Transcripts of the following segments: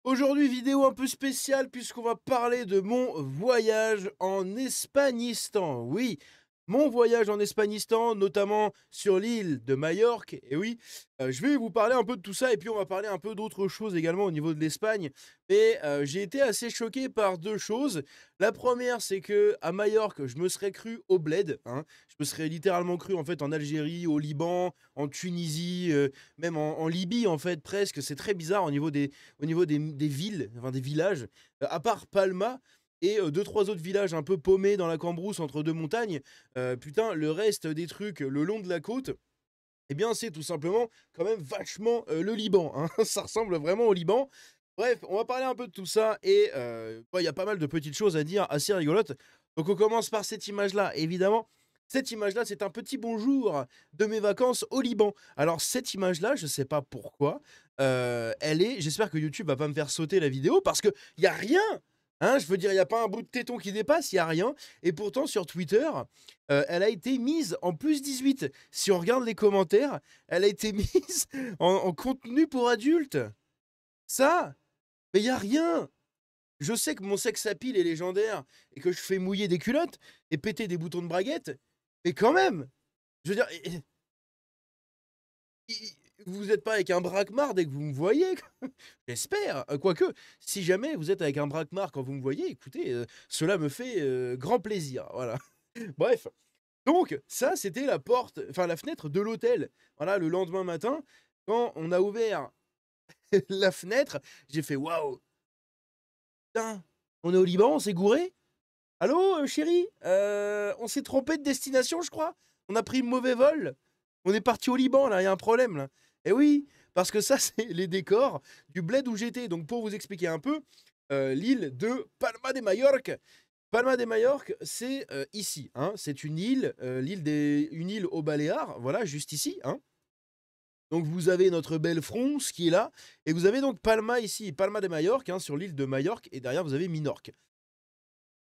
Aujourd'hui, vidéo un peu spéciale puisqu'on va parler de mon voyage en Espagnistan. Oui, mon voyage en Espagnistan, notamment sur l'île de Majorque. Et oui, je vais vous parler un peu de tout ça et puis on va parler un peu d'autres choses également au niveau de l'Espagne. Mais j'ai été assez choqué par deux choses. La première, c'est que à Majorque, je me serais cru au bled, hein. Je me serais littéralement cru en fait en Algérie, au Liban, en Tunisie, même en Libye en fait presque. C'est très bizarre au niveau des villes, enfin des villages, à part Palma et deux trois autres villages un peu paumés dans la cambrousse entre deux montagnes, putain, le reste des trucs le long de la côte, eh bien, c'est tout simplement quand même vachement le Liban, hein. Ça ressemble vraiment au Liban. Bref, on va parler un peu de tout ça et il y a pas mal de petites choses à dire assez rigolotes. Donc, on commence par cette image-là. Évidemment, cette image-là, c'est un petit bonjour de mes vacances au Liban. Alors, cette image-là, je sais pas pourquoi, elle est. J'espère que YouTube va pas me faire sauter la vidéo parce qu'il y a rien. Hein, je veux dire, il n'y a pas un bout de téton qui dépasse, il n'y a rien. Et pourtant, sur Twitter, elle a été mise en plus 18. Si on regarde les commentaires, elle a été mise en contenu pour adultes. Ça, mais il y a rien. Je sais que mon sex appeal est légendaire et que je fais mouiller des culottes et péter des boutons de braguette, mais quand même, je veux dire, vous n'êtes pas avec un braquemar dès que vous me voyez, quoi. J'espère. Quoique, si jamais vous êtes avec un braquemar quand vous me voyez, écoutez, cela me fait grand plaisir. Voilà. Bref. Donc, ça, c'était la porte, enfin la fenêtre de l'hôtel. Voilà, le lendemain matin, quand on a ouvert la fenêtre, j'ai fait waouh, putain, on est au Liban, on s'est gouré. Allô, chérie, on s'est trompé de destination, je crois. On a pris le mauvais vol. On est parti au Liban, là, il y a un problème, là. Et oui, parce que ça, c'est les décors du bled où j'étais. Donc, pour vous expliquer un peu, l'île de Palma de Majorque. Palma de Majorque, c'est ici, hein. C'est une île, une île aux Baléares, voilà, juste ici, hein. Donc vous avez notre belle France qui est là, et vous avez donc Palma ici, Palma de Majorque, hein, sur l'île de Majorque, et derrière vous avez Minorque.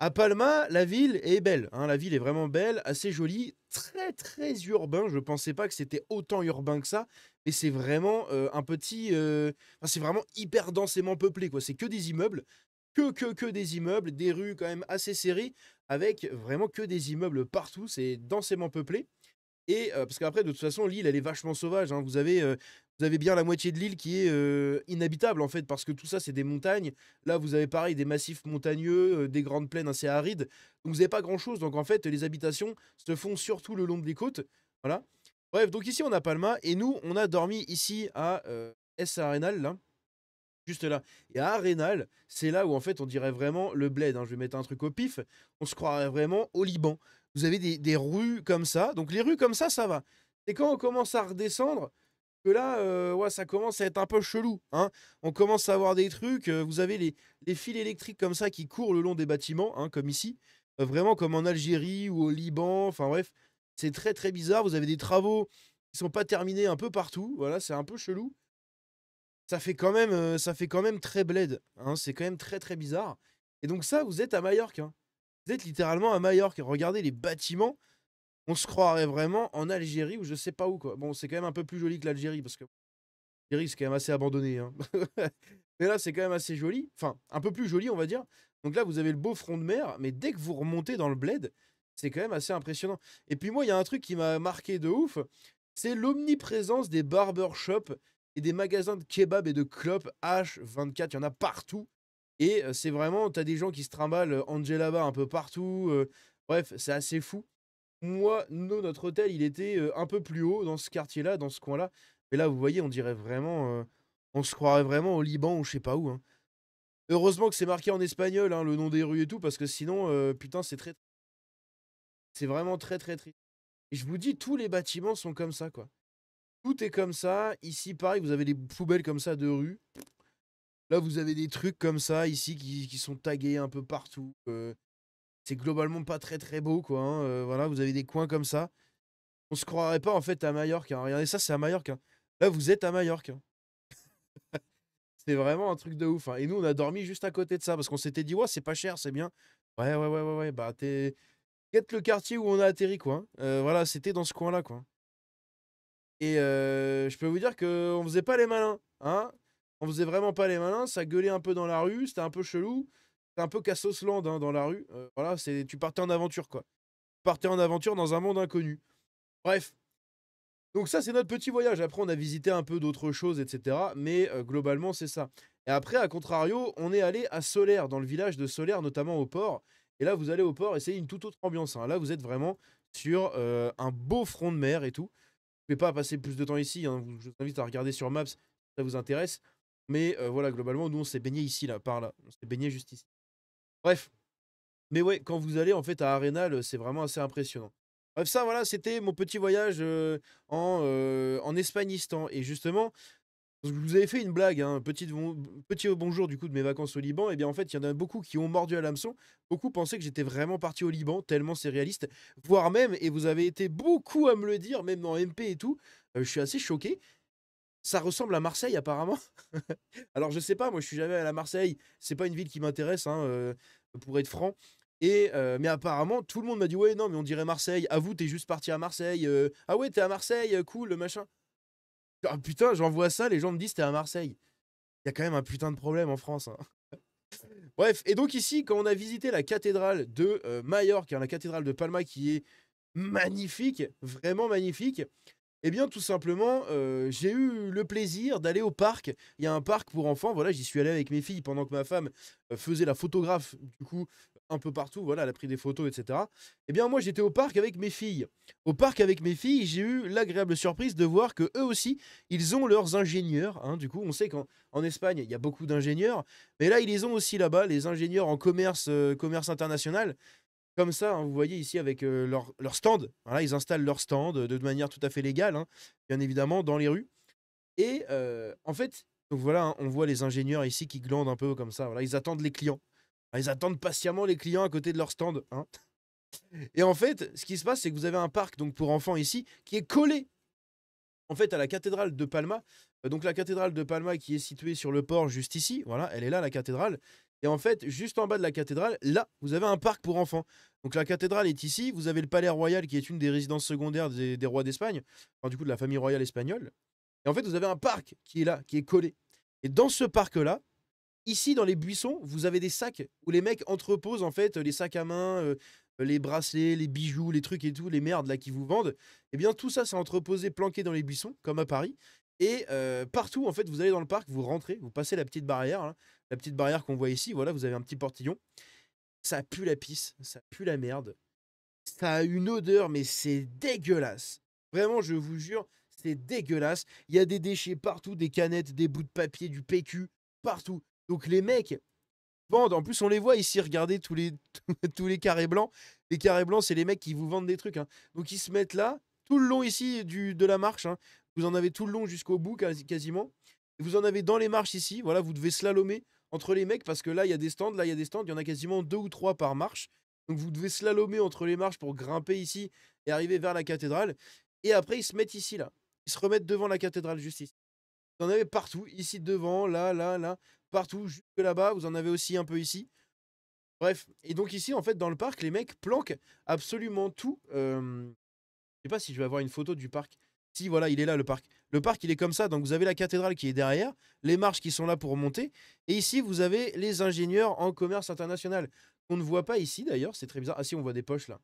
À Palma, la ville est belle, hein, la ville est vraiment belle, assez jolie, très très urbain. Je pensais pas que c'était autant urbain que ça, mais c'est vraiment un petit, enfin, c'est vraiment hyper densément peuplé, quoi. C'est que des immeubles, que des immeubles, des rues quand même assez serrées, avec vraiment que des immeubles partout. C'est densément peuplé. Et parce qu'après, de toute façon, l'île, elle est vachement sauvage, hein. Vous avez bien la moitié de l'île qui est inhabitable, en fait, parce que tout ça, c'est des montagnes. Là, vous avez pareil des massifs montagneux, des grandes plaines assez arides. Donc, vous n'avez pas grand-chose. Donc, en fait, les habitations se font surtout le long des côtes. Voilà. Bref, donc ici, on a Palma. Et nous, on a dormi ici à S Arenal, là. Juste là. Et à Arenal, c'est là où en fait on dirait vraiment le bled, hein. Je vais mettre un truc au pif. On se croirait vraiment au Liban. Vous avez des rues comme ça. Donc les rues comme ça va. Et quand on commence à redescendre, que là, ouais, ça commence à être un peu chelou, hein. On commence à avoir des trucs. Vous avez les fils électriques comme ça qui courent le long des bâtiments, hein, comme ici. Vraiment comme en Algérie ou au Liban. Enfin bref, c'est très très bizarre. Vous avez des travaux qui sont pas terminés un peu partout. Voilà, c'est un peu chelou. Ça fait quand même très bled, hein, c'est quand même très, très bizarre. Et donc ça, vous êtes à Majorque, hein. Vous êtes littéralement à Majorque. Regardez les bâtiments, on se croirait vraiment en Algérie ou je sais pas où, quoi. Bon, c'est quand même un peu plus joli que l'Algérie parce que l'Algérie, c'est quand même assez abandonné, hein. Mais là, c'est quand même assez joli, enfin, un peu plus joli, on va dire. Donc là, vous avez le beau front de mer, mais dès que vous remontez dans le bled, c'est quand même assez impressionnant. Et puis moi, il y a un truc qui m'a marqué de ouf, c'est l'omniprésence des barbershops et des magasins de kebab et de clopes H24, il y en a partout. Et c'est vraiment, t'as des gens qui se trimballent Angelaba un peu partout. Bref, c'est assez fou. Moi, notre hôtel, il était un peu plus haut dans ce quartier-là, dans ce coin-là. Mais là, vous voyez, on dirait vraiment, on se croirait vraiment au Liban ou je sais pas où, hein. Heureusement que c'est marqué en espagnol, hein, le nom des rues et tout, parce que sinon, putain, c'est vraiment très très triste. Et je vous dis, tous les bâtiments sont comme ça, quoi. Tout est comme ça. Ici, pareil, vous avez des poubelles comme ça de rue. Là, vous avez des trucs comme ça ici qui sont tagués un peu partout. C'est globalement pas très très beau, quoi, hein. Voilà, vous avez des coins comme ça. On se croirait pas en fait à Majorque, hein. Regardez ça, c'est à Majorque, hein. Là, vous êtes à Majorque, hein. C'est vraiment un truc de ouf, hein. Et nous, on a dormi juste à côté de ça parce qu'on s'était dit, ouais, c'est pas cher, c'est bien. Ouais, ouais, ouais, ouais, ouais. Bah, Quête le quartier où on a atterri, quoi, hein. Voilà, c'était dans ce coin-là, quoi. Et je peux vous dire qu'on faisait pas les malins, hein. On faisait vraiment pas les malins, ça gueulait un peu dans la rue, c'était un peu chelou. C'était un peu Cassosland hein, dans la rue. Voilà, tu partais en aventure, quoi. Tu partais en aventure dans un monde inconnu. Bref. Donc ça, c'est notre petit voyage. Après, on a visité un peu d'autres choses, etc. Mais globalement, c'est ça. Et après, à contrario, on est allé à Solaire, dans le village de Solaire, notamment au port. Et là, vous allez au port et c'est une toute autre ambiance. Hein. Là, vous êtes vraiment sur un beau front de mer et tout. Je ne vais pas passer plus de temps ici. Hein. Je vous invite à regarder sur Maps si ça vous intéresse. Mais voilà, globalement, nous, on s'est baigné ici, là, par là. On s'est baigné juste ici. Bref. Mais ouais, quand vous allez en fait à Arenal, c'est vraiment assez impressionnant. Bref, ça, voilà, c'était mon petit voyage en Espagnistan. Et justement, je vous avais fait une blague, hein, petit bonjour du coup de mes vacances au Liban. Et bien en fait, il y en a beaucoup qui ont mordu à l'hameçon. Beaucoup pensaient que j'étais vraiment parti au Liban, tellement c'est réaliste. Voire même, et vous avez été beaucoup à me le dire, même dans MP et tout, je suis assez choqué. Ça ressemble à Marseille apparemment. Alors je sais pas, moi je suis jamais allé à Marseille. C'est pas une ville qui m'intéresse, hein, pour être franc. Et mais apparemment, tout le monde m'a dit ouais non mais on dirait Marseille. Ah vous t'es juste parti à Marseille. Ah ouais t'es à Marseille, cool le machin. Ah putain, j'envoie ça, les gens me disent t'es à Marseille. Il y a quand même un putain de problème en France. Hein. Bref, et donc ici, quand on a visité la cathédrale de Majorque, hein, la cathédrale de Palma qui est magnifique, vraiment magnifique, eh bien tout simplement, j'ai eu le plaisir d'aller au parc. Il y a un parc pour enfants, voilà, j'y suis allé avec mes filles pendant que ma femme faisait la photographe, du coup, un peu partout, voilà, elle a pris des photos, etc. Eh bien moi j'étais au parc avec mes filles. Au parc avec mes filles, j'ai eu l'agréable surprise de voir que eux aussi, ils ont leurs ingénieurs. Hein, du coup, on sait qu'en Espagne, il y a beaucoup d'ingénieurs, mais là, ils les ont aussi là-bas, les ingénieurs en commerce international. Comme ça, hein, vous voyez ici avec leur stand, voilà, ils installent leur stand de manière tout à fait légale, hein, bien évidemment, dans les rues. Et en fait, donc voilà, hein, on voit les ingénieurs ici qui glandent un peu comme ça. Voilà, ils attendent les clients. Ils attendent patiemment les clients à côté de leur stand. Hein. Et en fait, ce qui se passe, c'est que vous avez un parc donc pour enfants ici qui est collé en fait à la cathédrale de Palma. Donc la cathédrale de Palma qui est située sur le port juste ici. Voilà, elle est là la cathédrale. Et en fait, juste en bas de la cathédrale, là, vous avez un parc pour enfants. Donc la cathédrale est ici. Vous avez le Palais Royal qui est une des résidences secondaires des rois d'Espagne, enfin du coup de la famille royale espagnole. Et en fait, vous avez un parc qui est là, qui est collé. Et dans ce parc-là, ici dans les buissons, vous avez des sacs où les mecs entreposent en fait les sacs à main, les bracelets, les bijoux, les trucs et tout, les merdes là qui vous vendent. Et bien tout ça, c'est entreposé, planqué dans les buissons, comme à Paris. Et partout, en fait, vous allez dans le parc, vous rentrez, vous passez la petite barrière, hein, la petite barrière qu'on voit ici. Voilà, vous avez un petit portillon. Ça pue la pisse, ça pue la merde. Ça a une odeur, mais c'est dégueulasse. Vraiment, je vous jure, c'est dégueulasse. Il y a des déchets partout, des canettes, des bouts de papier, du PQ, partout. Donc les mecs vendent. En plus, on les voit ici, regardez tous les carrés blancs. Les carrés blancs, c'est les mecs qui vous vendent des trucs. Hein. Donc ils se mettent là, tout le long ici de la marche. Hein. Vous en avez tout le long jusqu'au bout quasiment. Et vous en avez dans les marches ici. Voilà, vous devez slalomer entre les mecs parce que là, il y a des stands, là, il y a des stands. Il y en a quasiment 2 ou 3 par marche. Donc vous devez slalomer entre les marches pour grimper ici et arriver vers la cathédrale. Et après, ils se mettent ici, là. Ils se remettent devant la cathédrale, juste ici. Vous en avez partout, ici devant, là, là, là, partout, jusque là-bas. Vous en avez aussi un peu ici. Bref, et donc ici, en fait, dans le parc, les mecs planquent absolument tout. Je sais pas si je vais avoir une photo du parc. Si, voilà, il est là, le parc. Le parc, il est comme ça. Donc, vous avez la cathédrale qui est derrière, les marches qui sont là pour monter. Et ici, vous avez les ingénieurs en commerce international. On ne voit pas ici, d'ailleurs. C'est très bizarre. Ah si, on voit des poches, là.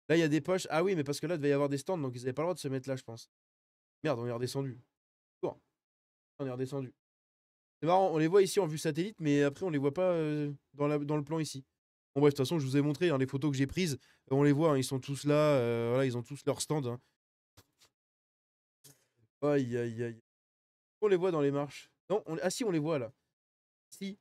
Là, il y a des poches. Ah oui, mais parce que là, il devait y avoir des stands. Donc, ils n'avaient pas le droit de se mettre là, je pense. Merde, on est redescendu. Bon, on est redescendu. C'est marrant, on les voit ici en vue satellite, mais après, on les voit pas dans le plan ici. Bon, bref, de toute façon, je vous ai montré hein, les photos que j'ai prises. On les voit, hein, ils sont tous là. Voilà, ils ont tous leur stand. Hein. Aïe, aïe, aïe. On les voit dans les marches. Non, ah si, on les voit là. Si,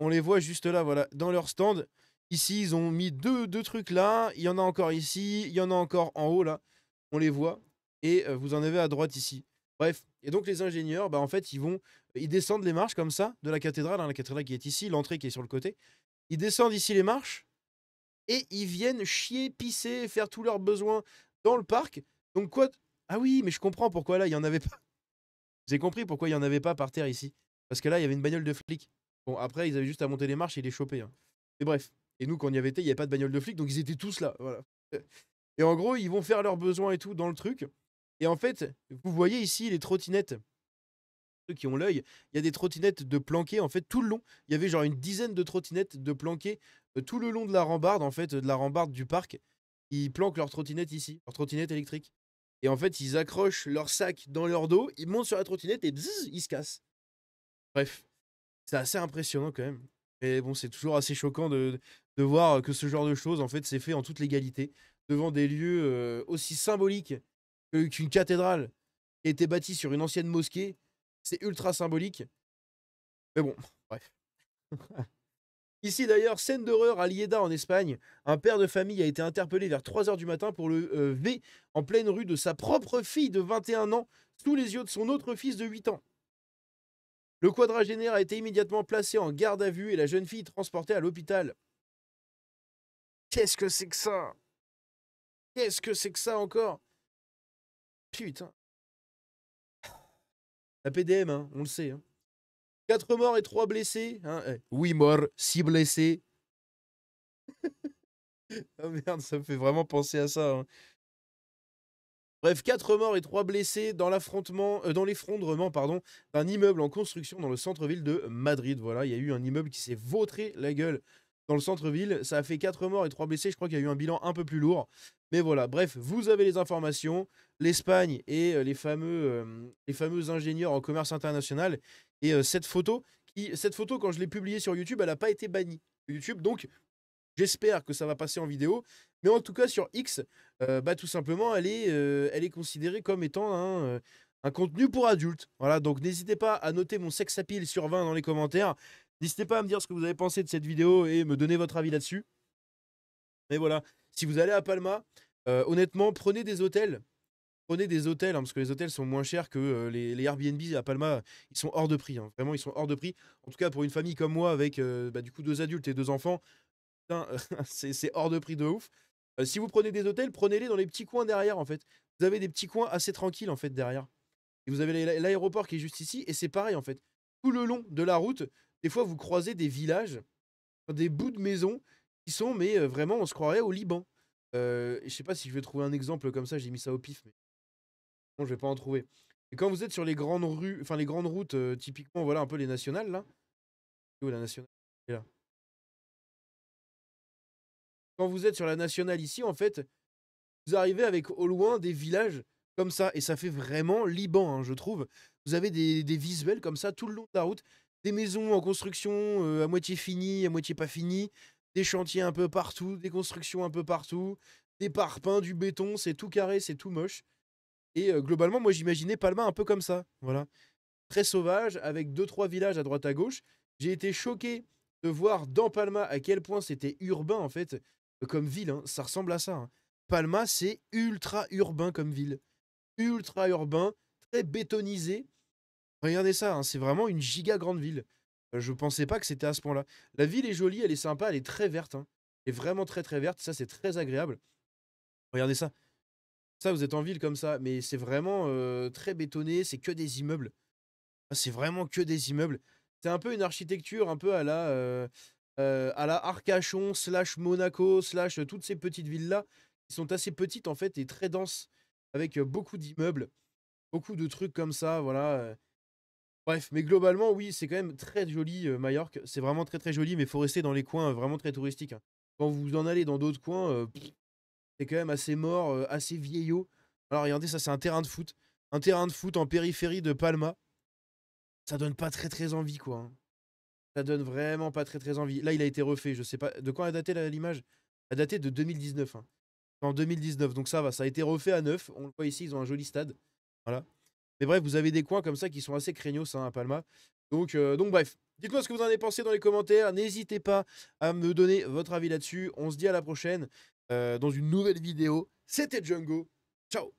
on les voit juste là, voilà, dans leur stand. Ici, ils ont mis deux trucs là. Il y en a encore ici. Il y en a encore en haut là. On les voit. Et vous en avez à droite ici. Bref. Et donc, les ingénieurs, bah, en fait, ils descendent les marches comme ça de la cathédrale. Hein, la cathédrale qui est ici, l'entrée qui est sur le côté. Ils descendent ici les marches. Et ils viennent chier, pisser, faire tous leurs besoins dans le parc. Donc, quoi. Ah oui, mais je comprends pourquoi là, il y en avait pas. J'ai compris pourquoi il y en avait pas par terre ici. Parce que là, il y avait une bagnole de flic. Bon, après, ils avaient juste à monter les marches et les choper. Hein. Mais bref. Et nous, quand on y avait été, il n'y avait pas de bagnole de flic, donc ils étaient tous là. Voilà. Et en gros, ils vont faire leurs besoins et tout dans le truc. Et en fait, vous voyez ici les trottinettes. ceux qui ont l'œil, il y a des trottinettes de planquées, en fait, tout le long. Il y avait genre une dizaine de trottinettes de planquées tout le long de la rambarde, en fait, de la rambarde du parc. Ils planquent leurs trottinettes ici, leurs trottinettes électriques. Et en fait, ils accrochent leur sac dans leur dos, ils montent sur la trottinette et bzzz, ils se cassent. Bref, c'est assez impressionnant quand même. Mais bon, c'est toujours assez choquant de voir que ce genre de choses, en fait, c'est fait en toute légalité, devant des lieux aussi symboliques qu'une cathédrale qui a été bâtie sur une ancienne mosquée. C'est ultra symbolique. Mais bon, bref. Ici d'ailleurs, scène d'horreur à Lieda en Espagne. Un père de famille a été interpellé vers 3 h du matin pour le V en pleine rue de sa propre fille de 21 ans, sous les yeux de son autre fils de 8 ans. Le quadragénaire a été immédiatement placé en garde à vue et la jeune fille transportée à l'hôpital. Qu'est-ce que c'est que ça? Qu'est-ce que c'est que ça encore? Putain. La PDM, hein, on le sait. Hein. 4 morts et 3 blessés. Hein. 8 morts, 6 blessés. Ah merde, ça me fait vraiment penser à ça. Hein. Bref, 4 morts et 3 blessés dans l'effondrement d'un immeuble en construction dans le centre-ville de Madrid. Voilà, il y a eu un immeuble qui s'est vautré la gueule dans le centre-ville. Ça a fait 4 morts et 3 blessés. Je crois qu'il y a eu un bilan un peu plus lourd. Mais voilà, bref, vous avez les informations. L'Espagne et les fameux ingénieurs en commerce international. Et cette photo, quand je l'ai publiée sur YouTube, elle n'a pas été bannie. YouTube, donc j'espère que ça va passer en vidéo. Mais en tout cas, sur X, tout simplement, elle est considérée comme étant un contenu pour adultes. Voilà, donc n'hésitez pas à noter mon sex appeal sur 20 dans les commentaires. N'hésitez pas à me dire ce que vous avez pensé de cette vidéo et me donner votre avis là-dessus. Mais voilà, si vous allez à Palma, honnêtement, prenez des hôtels. Prenez des hôtels, hein, parce que les hôtels sont moins chers que les Airbnb à Palma. Ils sont hors de prix. Hein. Vraiment, ils sont hors de prix. En tout cas, pour une famille comme moi, avec du coup 2 adultes et 2 enfants, putain, c'est hors de prix de ouf. Si vous prenez des hôtels, prenez-les dans les petits coins derrière, en fait. Vous avez des petits coins assez tranquilles, en fait, derrière. Et vous avez l'aéroport qui est juste ici, et c'est pareil, en fait. Tout le long de la route, des fois, vous croisez des villages, des bouts de maisons qui sont, mais vraiment, on se croirait au Liban. Je sais pas si je vais trouver un exemple comme ça, j'ai mis ça au pif, mais bon, je vais pas en trouver. Et quand vous êtes sur les grandes rues, enfin les grandes routes, typiquement, voilà, un peu les nationales, là. Où est la nationale? Elle est là. Quand vous êtes sur la nationale ici, en fait, vous arrivez avec au loin des villages comme ça, et ça fait vraiment Liban, hein, je trouve. Vous avez des visuels comme ça tout le long de la route, des maisons en construction à moitié finies, à moitié pas finies, des chantiers un peu partout, des constructions un peu partout, des parpaings, du béton, c'est tout carré, c'est tout moche. Et globalement, moi j'imaginais Palma un peu comme ça, voilà. Très sauvage, avec deux trois villages à droite à gauche. J'ai été choqué de voir dans Palma à quel point c'était urbain en fait, comme ville, hein. Ça ressemble à ça. Hein. Palma, c'est ultra urbain comme ville. Ultra urbain, très bétonisé. Regardez ça, hein, c'est vraiment une giga grande ville. Je pensais pas que c'était à ce point-là. La ville est jolie, elle est sympa, elle est très verte. Hein. Elle est vraiment très très verte, ça c'est très agréable. Regardez ça. Ça, vous êtes en ville comme ça, mais c'est vraiment très bétonné, c'est que des immeubles. Ah, c'est vraiment que des immeubles. C'est un peu une architecture un peu à la Arcachon, slash Monaco, slash toutes ces petites villes-là, qui sont assez petites en fait et très denses, avec beaucoup d'immeubles, beaucoup de trucs comme ça, voilà. Bref, mais globalement, oui, c'est quand même très joli, Majorque. C'est vraiment très très joli, mais il faut rester dans les coins vraiment très touristiques. Hein. Quand vous en allez dans d'autres coins, c'est quand même assez mort, assez vieillot. Alors regardez, ça c'est un terrain de foot. Un terrain de foot en périphérie de Palma. Ça donne pas très très envie, quoi. Hein. Ça donne vraiment pas très très envie. Là, il a été refait, je sais pas. De quand a daté l'image? Elle a daté de 2019. Hein. En 2019, donc ça va. Ça a été refait à neuf. On le voit ici, ils ont un joli stade. Voilà. Mais bref, vous avez des coins comme ça qui sont assez craignos hein, à Palma. Donc bref. Dites-moi ce que vous en avez pensé dans les commentaires. N'hésitez pas à me donner votre avis là-dessus. On se dit à la prochaine dans une nouvelle vidéo. C'était Django. Ciao!